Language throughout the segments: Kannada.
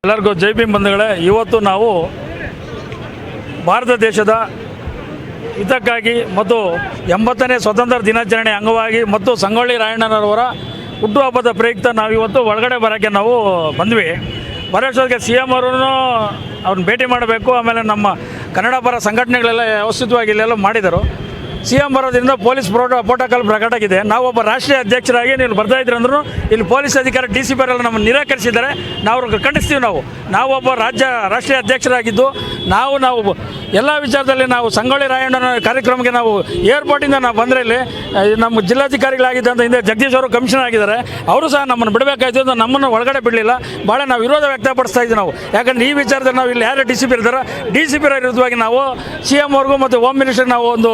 ಎಲ್ಲರಿಗೂ ಜೈ ಭೀಮ್ ಬಂಧುಗಳೇ. ಇವತ್ತು ನಾವು ಭಾರತ ದೇಶದ ಹಿತಕ್ಕಾಗಿ ಮತ್ತು 80ನೇ ಸ್ವಾತಂತ್ರ್ಯ ದಿನಾಚರಣೆ ಅಂಗವಾಗಿ ಮತ್ತು ಸಂಗೊಳ್ಳಿ ರಾಯಣ್ಣನವರ ಹುಟ್ಟುಹಬ್ಬದ ಪ್ರಯುಕ್ತ ನಾವು ಇವತ್ತು ಒಳಗಡೆ ಬರೋಕ್ಕೆ ನಾವು ಬಂದ್ವಿ. ಬರೋಷ್ಟೊತ್ತಿಗೆ ಸಿ ಎಮ್ ಅವರನ್ನು ಅವ್ರನ್ನ ಭೇಟಿ ಮಾಡಬೇಕು. ಆಮೇಲೆ ನಮ್ಮ ಕನ್ನಡ ಪರ ಸಂಘಟನೆಗಳೆಲ್ಲ ವ್ಯವಸ್ಥಿತವಾಗಿ ಇಲ್ಲೆಲ್ಲ ಮಾಡಿದರು. ಸಿ ಎಮ್ ಬರೋದ್ರಿಂದ ಪೊಲೀಸ್ ಪ್ರೋಟೋಕಾಲ್ ಪ್ರಕಟ ಆಗಿದೆ. ನಾವೊಬ್ಬ ರಾಷ್ಟ್ರೀಯ ಅಧ್ಯಕ್ಷರಾಗಿ ನೀವು ಬರ್ತಾಯಿದ್ರು ಅಂದ್ರೂ ಇಲ್ಲಿ ಪೊಲೀಸ್ ಅಧಿಕಾರಿ ಡಿ ಸಿ ಪಿ ಅವರೆಲ್ಲ ನಮ್ಮನ್ನು ನಿರಾಕರಿಸಿದ್ದಾರೆ. ನಾವು ಅವ್ರಿಗೆ ಖಂಡಿಸ್ತೀವಿ. ನಾವೊಬ್ಬ ರಾಷ್ಟ್ರೀಯ ಅಧ್ಯಕ್ಷರಾಗಿದ್ದು ನಾವು ಎಲ್ಲ ವಿಚಾರದಲ್ಲಿ ನಾವು ಸಂಗೊಳ್ಳಿ ರಾಯಣ್ಣನ ಕಾರ್ಯಕ್ರಮಕ್ಕೆ ನಾವು ಏರ್ಪೋರ್ಟಿಂದ ನಾವು ಬಂದರೆ ಇಲ್ಲಿ ನಮ್ಮ ಜಿಲ್ಲಾಧಿಕಾರಿಗಳಾಗಿದ್ದಂಥ ಹಿಂದೆ ಜಗದೀಶ್ ಅವರು ಕಮಿಷನರ್ ಆಗಿದ್ದಾರೆ. ಅವರು ಸಹ ನಮ್ಮನ್ನು ಬಿಡಬೇಕಾಯ್ತು ಅಂತ ನಮ್ಮನ್ನು ಒಳಗಡೆ ಬಿಡಲಿಲ್ಲ. ಭಾಳ ನಾವು ವಿರೋಧ ವ್ಯಕ್ತಪಡಿಸ್ತಾ ಇದ್ದೀವಿ ನಾವು. ಯಾಕಂದರೆ ಈ ವಿಚಾರದಲ್ಲಿ ನಾವು ಇಲ್ಲಿ ಯಾರು ಡಿ ಸಿ ಪಿ ಇರ್ತಾರೆ, ಡಿ ಸಿ ಪಿ ವಿರುದ್ಧವಾಗಿ ನಾವು ಸಿ ಎಮ್ ಅವ್ರಿಗೂ ಮತ್ತು ಹೋಮ್ ಮಿನಿಸ್ಟರ್ ನಾವು ಒಂದು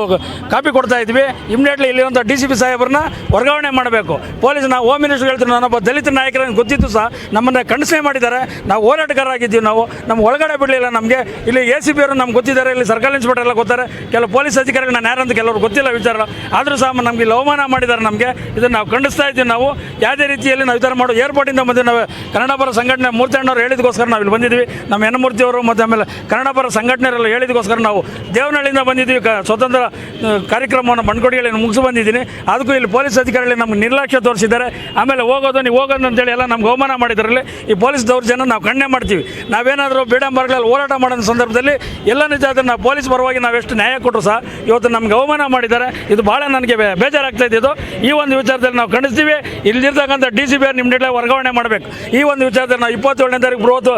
ಕಾಪಿ ಕೊಡ್ತಾ ಇದ್ವಿ. ಇಮಿಡಿಯೇಟ್ಲಿ ಇಲ್ಲಿರುವಂಥ ಡಿ ಸಿ ಪಿ ಸಾಹೇಬ್ರನ್ನ ವರ್ಗಾವಣೆ ಮಾಡಬೇಕು. ಪೊಲೀಸ್ ನಾವು ಹೋಮ್ ಮಿನಿಸ್ಟರ್ ಹೇಳ್ತೀವಿ, ನಾನೊಬ್ಬ ದಲಿತ ನಾಯಕರನ್ನು ಗೊತ್ತಿತ್ತು ಸಹ ನಮ್ಮನ್ನು ಖಂಡನೆ ಮಾಡಿದ್ದಾರೆ. ನಾವು ಹೋರಾಟಗಾರರಾಗಿದ್ದೀವಿ. ನಮ್ಮ ಒಳಗಡೆ ಬಿಡಲಿಲ್ಲ. ನಮಗೆ ಇಲ್ಲಿ ಎ ಸಿ ಪಿ ಅವರು ನಮ್ಗೆ ಗೊತ್ತಿದ್ದಾರೆ, ಇಲ್ಲಿ ಸರ್ಕಲ್ ಇನ್ಸ್ಪೆಕ್ಟರ್ ಎಲ್ಲ ಗೊತ್ತಾರೆ, ಕೆಲವು ಪೊಲೀಸ್ ಅಧಿಕಾರಿಗಳು ನಾನು ಯಾರಂತ ಕೆಲವರು ಗೊತ್ತಿಲ್ಲ ವಿಚಾರ. ಆದರೂ ಸಹ ನಮಗೆ ಇಲ್ಲಿ ಅವಮಾನ ಮಾಡಿದ್ದಾರೆ. ನಮಗೆ ಇದನ್ನು ನಾವು ಖಂಡಿಸ್ತಾ ಇದ್ದೀವಿ. ನಾವು ಯಾವುದೇ ರೀತಿಯಲ್ಲಿ ನಾವು ಈ ಥರ ಮಾಡೋ ಏರ್ಪೋರ್ಟಿಂದ ಬಂದು ನಾವು ಕನ್ನಡ ಪರ ಸಂಘಟನೆ ಮೂರ್ತಣ್ಣವ್ರು ಹೇಳಿದಕ್ಕೋಸ್ಕರ ನಾವು ಇಲ್ಲಿ ಬಂದಿದ್ವಿ. ನಮ್ಮ ಯನಮೂರ್ತಿಯವರು ಮತ್ತು ಆಮೇಲೆ ಕನ್ನಡ ಪರ ಸಂಘಟನೆಯರೆಲ್ಲ ಹೇಳಿದಕ್ಕೋಸ್ಕರ ನಾವು ದೇವನಹಳ್ಳಿಯಿಂದ ಬಂದಿದ್ವಿ. ಸ್ವತಂತ್ರ ಕಾರ್ಯಕ್ರಮವನ್ನು ಬಂಡ್ಕೋಡಿಯಲ್ಲಿ ಮುಗಿಸಿ ಬಂದಿದ್ದೀನಿ. ಅದಕ್ಕೂ ಇಲ್ಲಿ ಪೊಲೀಸ್ ಅಧಿಕಾರಿಗಳು ನಮ್ಗೆ ನಿರ್ಲಕ್ಷ್ಯ ತೋರಿಸಿದ್ದಾರೆ. ಆಮೇಲೆ ನೀವು ಹೋಗೋದು ಅಂತೇಳಿ ಎಲ್ಲ ನಮ್ಗೆ ಅವಮಾನ ಮಾಡಿದ್ರಲ್ಲಿ ಈ ಪೊಲೀಸ್ ದೌರ್ಜನ್ಯ ನಾವು ಖಂಡನೆ ಮಾಡ್ತೀವಿ. ನಾವೇನಾದರೂ ಬೇಡಂಬರ್ಗಳಲ್ಲಿ ಹೋರಾಟ ಮಾಡೋ ಸಂದರ್ಭದಲ್ಲಿ ಎಲ್ಲ ನಿಜ ಆದರೆ ನಾವು ಪೊಲೀಸ್ ಪರವಾಗಿ ನಾವೆಷ್ಟು ನ್ಯಾಯ ಕೊಟ್ಟರು ಸಹ ಇವತ್ತು ನಮ್ಗೆ ಅವಮಾನ ಮಾಡಿದ್ದಾರೆ. ಇದು ಭಾಳ ನನಗೆ ಬೇಜಾರಾಗ್ತಾ ಇದ್ದಿದ್ದು. ಈ ಒಂದು ವಿಚಾರದಲ್ಲಿ ನಾವು ಖಂಡಿಸ್ತೀವಿ. ಇಲ್ಲಿರ್ತಕ್ಕಂಥ ಡಿ ಸಿ ಪಿ ಆರ್ ನಿಮ್ಮಡೇ ವರ್ಗಾವಣೆ ಮಾಡಬೇಕು. ಈ ಒಂದು ವಿಚಾರದಲ್ಲಿ ನಾವು 27ನೇ ತಾರೀಕು ಬೃಹತ್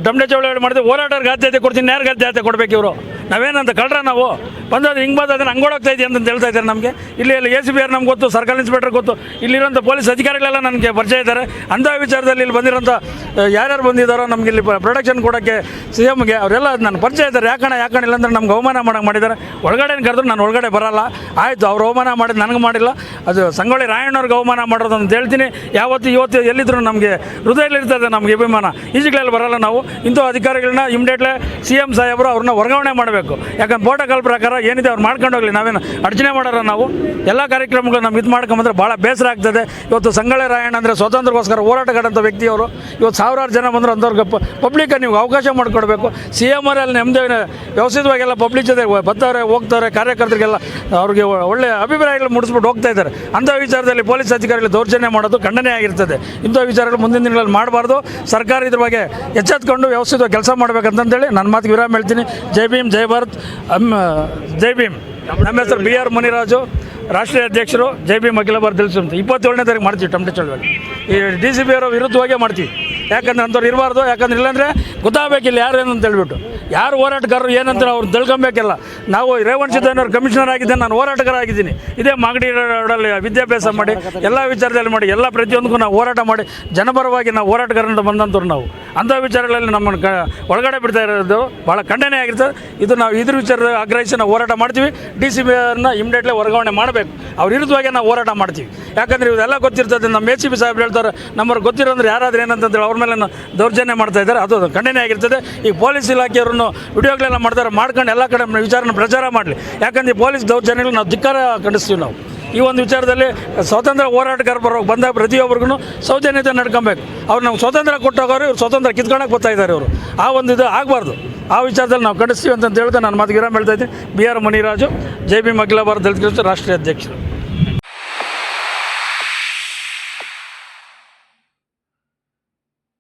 ಟಮಟೆ ಚಳವಳಿ ಮಾಡಿದ್ವಿ. ಹೋರಾಟಗಾರರಿಗೆ ಆದ್ಯತೆ ಕೊಡ್ತೀನಿ, ಯಾರಿಗೆ ಆದ್ಯತೆ ಕೊಡಬೇಕು? ಇವರು ನಾವೇನಂತ ಕಳ್ರ ನಾವು ಬಂದದ್ದು ಹಿಂಗೆ ಬಂದು ಅದನ್ನು ಹಂಗೋಡೋಗ್ತಾ ಇದೆಯಾ ಅಂತ ಹೇಳ್ತಾ ಇದ್ದಾರೆ ನಮಗೆ. ಇಲ್ಲಿ ಎ ಸಿ ಪಿ ಆರ್ ನಮ್ಗೆ ಗೊತ್ತು, ಸರ್ಕಲ್ ಇನ್ಸ್ಪೆಕ್ಟರ್ ಗೊತ್ತು, ಇಲ್ಲಿರೋಂಥ ಪೊಲೀಸ್ ಅಧಿಕಾರಿಗಳೆಲ್ಲ ನನಗೆ ಪರಿಚಯ ಇದ್ದಾರೆ. ಅಂಥ ವಿಚಾರದಲ್ಲಿ ಇಲ್ಲಿ ಬಂದಿರೋಂಥ ಯಾರ್ಯಾರು ಬಂದಿದ್ದಾರೋ ನಮ್ಗೆ ಇಲ್ಲಿ ಪ್ರೊಡಕ್ಷನ್ ಕೊಡೋಕ್ಕೆ ಸಿ ಎಮ್ಗೆ ಅವರೆಲ್ಲ ನನ್ನ ಪರಿಚಯ ಇದ್ದಾರೆ. ಯಾಕಣ ಇಲ್ಲ ಅಂದರೆ ನಮ್ಗೆ ಅವಮಾನ ಮಾಡೋಕೆ ಮಾಡಿದ್ದಾರೆ. ಒಳಗಡೆ ಕರೆದ್ರು ನಾನು ಒಳಗಡೆ ಬರೋಲ್ಲ. ಆಯಿತು, ಅವ್ರು ಅವಮಾನ ಮಾಡಿದ್ದು ನನಗೆ ಮಾಡಿಲ್ಲ, ಅದು ಸಂಗೊಳ್ಳಿ ರಾಯಣ್ಣವ್ರಿಗೆ ಅವಮಾನ ಮಾಡೋದು ಅಂತ ಹೇಳ್ತೀನಿ. ಇವತ್ತು ಎಲ್ಲಿದ್ರು ನಮಗೆ ಹೃದಯದಲ್ಲಿರ್ತದೆ ನಮಗೆ ಅಭಿಮಾನ. ಈಜುಗಳಲ್ಲಿ ಬರೋಲ್ಲ ನಾವು. ಇಂಥ ಅಧಿಕಾರಿಗಳನ್ನ ಇಮಿಡಿಯೇಟ್ಲಿ ಸಿ ಎಮ್ ಸಾಹೇಬರು ಅವ್ರನ್ನ ವರ್ಗಾವಣೆ ಮಾಡಬೇಕು. ಯಾಕಂದ್ರೆ ಪ್ರೋಟೋಕಾಲ್ ಪ್ರಕಾರ ಏನಿದೆ ಅವ್ರು ಮಾಡ್ಕೊಂಡು ಹೋಗಲಿ. ನಾವೇನು ಅಡಚಣೆ ಮಾಡೋರ ನಾವು ಎಲ್ಲ ಕಾರ್ಯಕ್ರಮಗಳು ನಮ್ಗೆ ಇದು ಮಾಡ್ಕೊಂಬಂದ್ರೆ ಭಾಳ ಬೇಸರ ಆಗ್ತದೆ. ಇವತ್ತು ಸಂಗೊಳ್ಳಿ ರಾಯಣ್ಣ ಅಂದರೆ ಸ್ವಾತಂತ್ರ್ಯಕ್ಕೋಸ್ಕರ ಹೋರಾಟಗಾರಂಥ ವ್ಯಕ್ತಿಯವರು. ಇವತ್ತು ಸಾವಿರಾರು ಜನ ಬಂದರು ಅಂಥವ್ರಿಗೆ ಪಬ್ಲಿಕ್ ನೀವು ಅವಕಾಶ ಮಾಡಿಕೊಡ್ಬೇಕು. ಸಿ ಎಮ್ ಅವರಲ್ಲಿ ನೆಮ್ಮದಿ ವ್ಯವಸ್ಥಿತವಾಗೆಲ್ಲ ಪಬ್ಲಿಕ್ ಜೊತೆ ಬರ್ತಾರೆ, ಹೋಗ್ತಾರೆ, ಕಾರ್ಯಕರ್ತರಿಗೆಲ್ಲ ಅವ್ರಿಗೆ ಒಳ್ಳೆಯ ಅಭಿಪ್ರಾಯಗಳು ಮೂಡಿಸ್ಬಿಟ್ಟು ಹೋಗ್ತಾ ಇದ್ದಾರೆ. ಅಂಥ ವಿಚಾರದಲ್ಲಿ ಪೊಲೀಸ್ ಅಧಿಕಾರಿಗಳು ದೌರ್ಜನ್ಯ ಮಾಡೋದು ಖಂಡನೆ ಆಗಿರ್ತದೆ. ಇಂಥ ವಿಚಾರಗಳು ಮುಂದಿನ ದಿನಗಳಲ್ಲಿ ಮಾಡಬಾರ್ದು. ಸರ್ಕಾರ ಇದ್ರ ಬಗ್ಗೆ ಎಚ್ಚೆತ್ಕೊಂಡು ವ್ಯವಸ್ಥಿತವಾಗಿ ಕೆಲಸ ಮಾಡಬೇಕಂತಂದೇಳಿ ನನ್ನ ಮಾತಿಗೆ ವಿರಾಮ ಹೇಳ್ತೀನಿ. ಜೈ ಭೀಮ್, ಜೈ ಭಾರತ್, ಜೈ ಭೀಮ್. ನಮ್ಮ ಹೆಸರು ಬಿ ಆರ್ ಮುನಿರಾಜು, ರಾಷ್ಟ್ರೀಯ ಅಧ್ಯಕ್ಷರು. ಜೈ ಭೀಮ್ ಅಖಿಲ ಭಾರತ ದಲಿತ ಸಂಸ್ಥೆ. 27ನೇ ತಾರೀಕು ಮಾಡ್ತೀವಿ ಟಮಟೆ ಚಳವಳಿ. ಈ ಡಿ ಸಿ ಪಿ ಅವರ ವಿರುದ್ಧವಾಗೇ ಮಾಡ್ತೀವಿ. ಯಾಕಂದ್ರೆ ಅಂಥವ್ರು ಇರಬಾರ್ದು. ಯಾಕಂದ್ರೆ ಇಲ್ಲಾಂದರೆ ಗೊತ್ತಾಗಬೇಕಿಲ್ಲ ಯಾರು ಏನಂತ ಹೇಳ್ಬಿಟ್ಟು, ಯಾರು ಹೋರಾಟಗಾರರು ಏನಂತ ಅವ್ರು ತಿಳ್ಕೊಬೇಕಿಲ್ಲ. ನಾವು ರೇವಣ್ ಸಿದ್ದಯ್ಯನವ್ರು ಕಮಿಷನರ್ ಆಗಿದ್ದೆ, ನಾನು ಹೋರಾಟಗಾರ ಆಗಿದ್ದೀನಿ. ಇದೇ ಮಾಗಡಿ ರೋಡಲ್ಲಿ ವಿದ್ಯಾಭ್ಯಾಸ ಮಾಡಿ ಎಲ್ಲ ವಿಚಾರದಲ್ಲಿ ಮಾಡಿ ಎಲ್ಲ ಪ್ರತಿಯೊಂದಕ್ಕೂ ನಾವು ಹೋರಾಟ ಮಾಡಿ ಜನಪರವಾಗಿ ನಾವು ಹೋರಾಟಗಾರರಿಂದ ಬಂದಂಥವ್ರು ನಾವು. ಅಂಥ ವಿಚಾರಗಳಲ್ಲಿ ನಮ್ಮನ್ನು ಒಳಗಡೆ ಬಿಡ್ತಾ ಇರೋದು ಭಾಳ ಖಂಡನೆ ಆಗಿರ್ತದೆ. ಇದು ನಾವು ಇದ್ರ ವಿಚಾರದ ಆಗ್ರಹಿಸಿ ನಾವು ಹೋರಾಟ ಮಾಡ್ತೀವಿ. ಡಿ ಸಿ ಪಿ ಅವ್ರನ್ನ ಇಮಿಡಿಯೇಟ್ಲಿ ವರ್ಗಾವಣೆ ಮಾಡಬೇಕು. ಅವ್ರ ವಿರುದ್ಧವಾಗಿ ನಾವು ಹೋರಾಟ ಮಾಡ್ತೀವಿ. ಯಾಕಂದರೆ ಇವರೆಲ್ಲ ಗೊತ್ತಿರ್ತದೆ. ನಮ್ಮ ಎ ಸಿ ಪಿ ಸಾಹೇಬ್ರು ಹೇಳ್ತಾರೆ, ನಮ್ಮವ್ರು ಗೊತ್ತಿರೋ ಅಂದ್ರೆ ಯಾರಾದರೂ ಏನಂತಂದೇಳಿ ಅವ್ರ ಮೇಲೆ ದೌರ್ಜನ್ಯ ಮಾಡ್ತಾ ಇದ್ದಾರೆ. ಅದು ಖಂಡನೆ ಆಗಿರ್ತದೆ. ಈ ಪೊಲೀಸ್ ಇಲಾಖೆಯವ್ರನ್ನು ವಿಡಿಯೋಗಳೆಲ್ಲ ಮಾಡ್ಕೊಂಡು ಎಲ್ಲ ಕಡೆ ವಿಚಾರನ ಪ್ರಚಾರ ಮಾಡಲಿ. ಯಾಕಂದರೆ ಈ ಪೊಲೀಸ್ ದೌರ್ಜನ್ಯಗಳು ನಾವು ಧಿಕ್ಕಾರ ಖಂಡಿಸ್ತೀವಿ. ನಾವು ಈ ಒಂದು ವಿಚಾರದಲ್ಲಿ ಸ್ವಾತಂತ್ರ್ಯ ಹೋರಾಟಗಾರ ಬಂದಾಗ ಪ್ರತಿಯೊಬ್ಬರಿಗೂ ಸೌಜನ್ಯತೆ ನಡ್ಕೊಬೇಕು. ಅವ್ರು ನಾವು ಸ್ವಾತಂತ್ರ್ಯ ಕೊಟ್ಟೋಗೋರು, ಇವ್ರು ಸ್ವಾತಂತ್ರ್ಯ ಕಿತ್ಕೊಳಕ್ಕೆ ಬರ್ತಾ ಇದ್ದಾರೆ. ಇವರು ಆ ಒಂದು ಇದು ಆಗಬಾರ್ದು. ಆ ವಿಚಾರದಲ್ಲಿ ನಾವು ಖಂಡಿಸ್ತೀವಿ ಅಂತ ಹೇಳ್ತಾ ನಾನು ಮಾತು ವಿರಾಮ ಹೇಳ್ತಾ ಇದ್ದೀನಿ. ಬಿ ಆರ್ ಮುನಿರಾಜು, ಜೈ ಭೀಮ್ ಅಖಿಲ ಭಾರತ ದಲಿತ ಸಂಸ್ಥೆ ರಾಷ್ಟ್ರೀಯ ಅಧ್ಯಕ್ಷರು.